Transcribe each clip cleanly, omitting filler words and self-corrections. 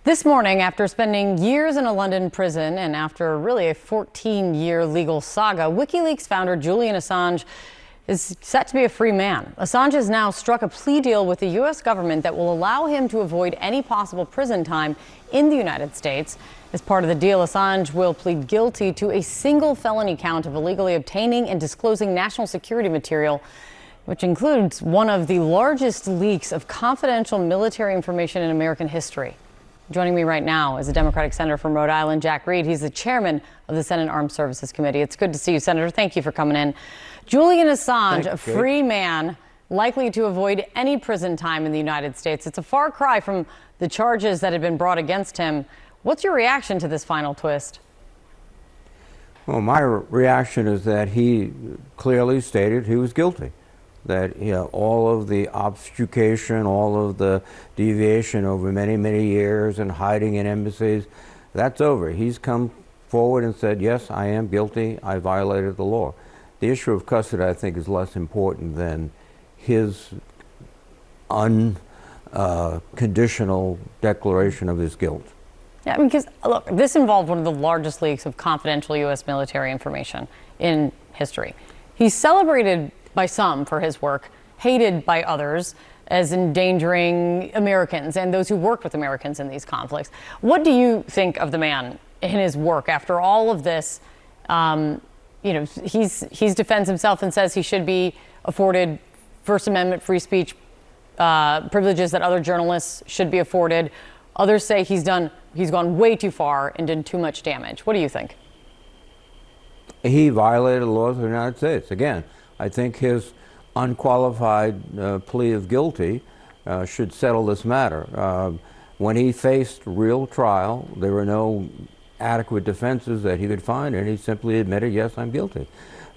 This morning, after spending years in a London prison and after really a 14-year legal saga, WikiLeaks founder Julian Assange is set to be a free man. Assange has now struck a plea deal with the U.S. government that will allow him to avoid any possible prison time in the United States. As part of the deal, Assange will plead guilty to a single felony count of illegally obtaining and disclosing national security material, which includes one of the largest leaks of confidential military information in American history. Joining me right now is a Democratic Senator from Rhode Island, Jack Reed. He's the chairman of the Senate Armed Services Committee. It's good to see you, Senator. Thank you for coming in. Julian Assange, a free man, likely to avoid any prison time in the United States. It's a far cry from the charges that had been brought against him. What's your reaction to this final twist? Well, my reaction is that he clearly stated he was guilty. That all of the obfuscation, all of the deviation over many, many years and hiding in embassies, that's over. He's come forward and said, yes, I am guilty, I violated the law. The issue of custody, I think, is less important than his unconditional declaration of his guilt. Yeah, because, look, this involved one of the largest leaks of confidential U.S. military information in history. He's celebrated by some for his work, hated by others as endangering Americans and those who worked with Americans in these conflicts. What do you think of the man in his work after all of this? He's defends himself and says he should be afforded First Amendment free speech privileges that other journalists should be afforded. Others say he's gone way too far and done too much damage. What do you think? He violated the laws of the United States. Again, I think his unqualified plea of guilty should settle this matter. When he faced real trial, there were no adequate defenses that he could find, and he simply admitted, yes, I'm guilty.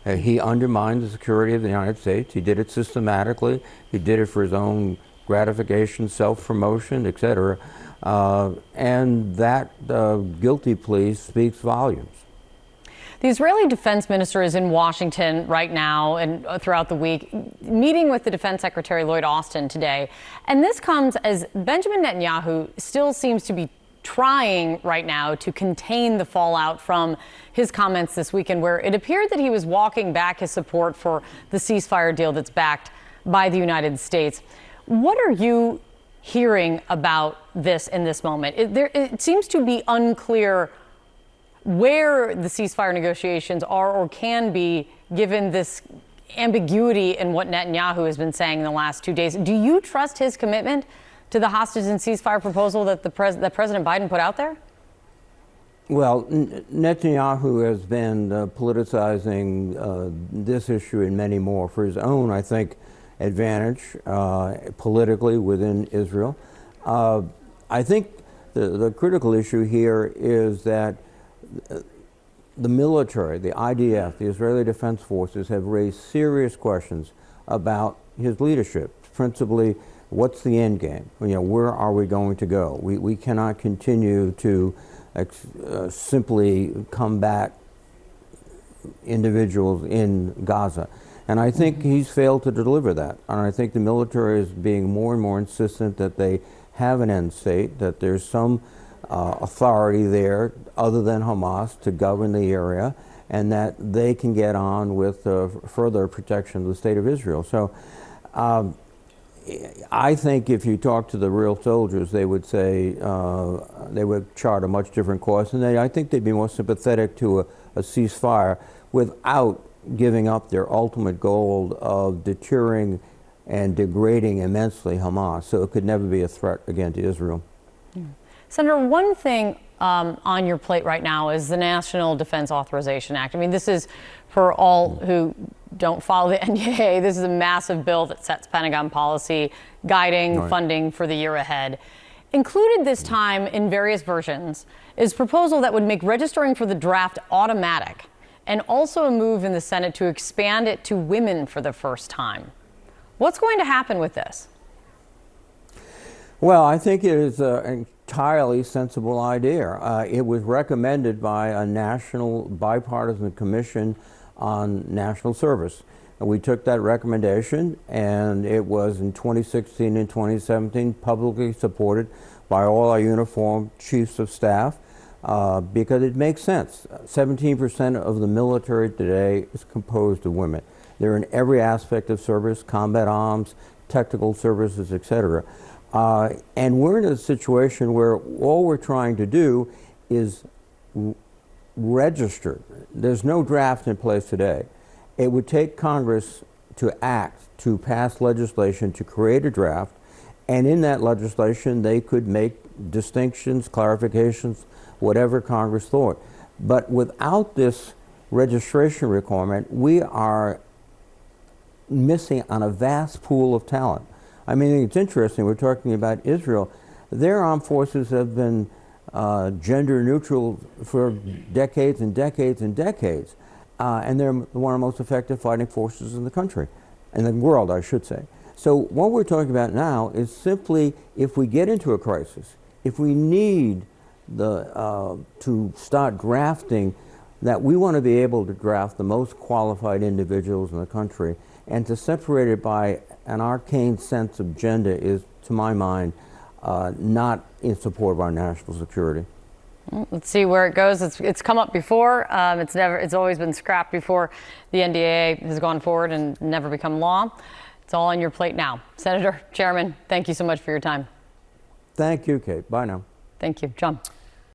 He undermined the security of the United States. He did it systematically. He did it for his own gratification, self-promotion, etc. And that guilty plea speaks volumes. The Israeli defense minister is in Washington right now and throughout the week, meeting with the defense secretary Lloyd Austin today. And this comes as Benjamin Netanyahu still seems to be trying right now to contain the fallout from his comments this weekend, where it appeared that he was walking back his support for the ceasefire deal that's backed by the United States. What are you hearing about this in this moment? It seems to be unclear where the ceasefire negotiations are or can be, given this ambiguity in what Netanyahu has been saying in the last 2 days. Do you trust his commitment to the hostage and ceasefire proposal that that President Biden put out there? Well, Netanyahu has been politicizing this issue and many more for his own, I think, advantage politically within Israel. I think the critical issue here is that the military, the IDF, the Israeli Defense Forces, have raised serious questions about his leadership. Principally, what's the end game? Where are we going to go? We cannot continue to simply combat individuals in Gaza. And I think he's failed to deliver that. And I think the military is being more and more insistent that they have an end state, that there's some authority there other than Hamas to govern the area, and that they can get on with further protection of the state of Israel. So I think if you talk to the real soldiers, they would say they would chart a much different course, and I think they'd be more sympathetic to a ceasefire without giving up their ultimate goal of deterring and degrading immensely Hamas, so it could never be a threat again to Israel. Senator, one thing on your plate right now is the National Defense Authorization Act. I mean, this is, for all who don't follow the NDAA, this is a massive bill that sets Pentagon policy, guiding funding for the year ahead. Included this time in various versions is a proposal that would make registering for the draft automatic, and also a move in the Senate to expand it to women for the first time. What's going to happen with this? Well, I think it is an entirely sensible idea. It was recommended by a national bipartisan commission on national service. And we took that recommendation, and it was in 2016 and 2017 publicly supported by all our uniformed chiefs of staff because it makes sense. 17% of the military today is composed of women. They're in every aspect of service, combat arms, technical services, etc. And we're in a situation where all we're trying to do is register. There's no draft in place today. It would take Congress to act, to pass legislation, to create a draft, and in that legislation they could make distinctions, clarifications, whatever Congress thought. But without this registration requirement, we are missing on a vast pool of talent. I mean, it's interesting, we're talking about Israel. Their armed forces have been gender neutral for decades and decades and decades. And they're one of the most effective fighting forces in the country, in the world, I should say. So what we're talking about now is simply if we get into a crisis, if we need to start drafting, that we want to be able to draft the most qualified individuals in the country, and to separate it by an arcane sense of gender is, to my mind, not in support of our national security. Let's see where it goes. It's come up before. It's always been scrapped before the NDAA has gone forward and never become law. It's all on your plate now. Senator, Chairman, thank you so much for your time. Thank you, Kate. Bye now. Thank you. John.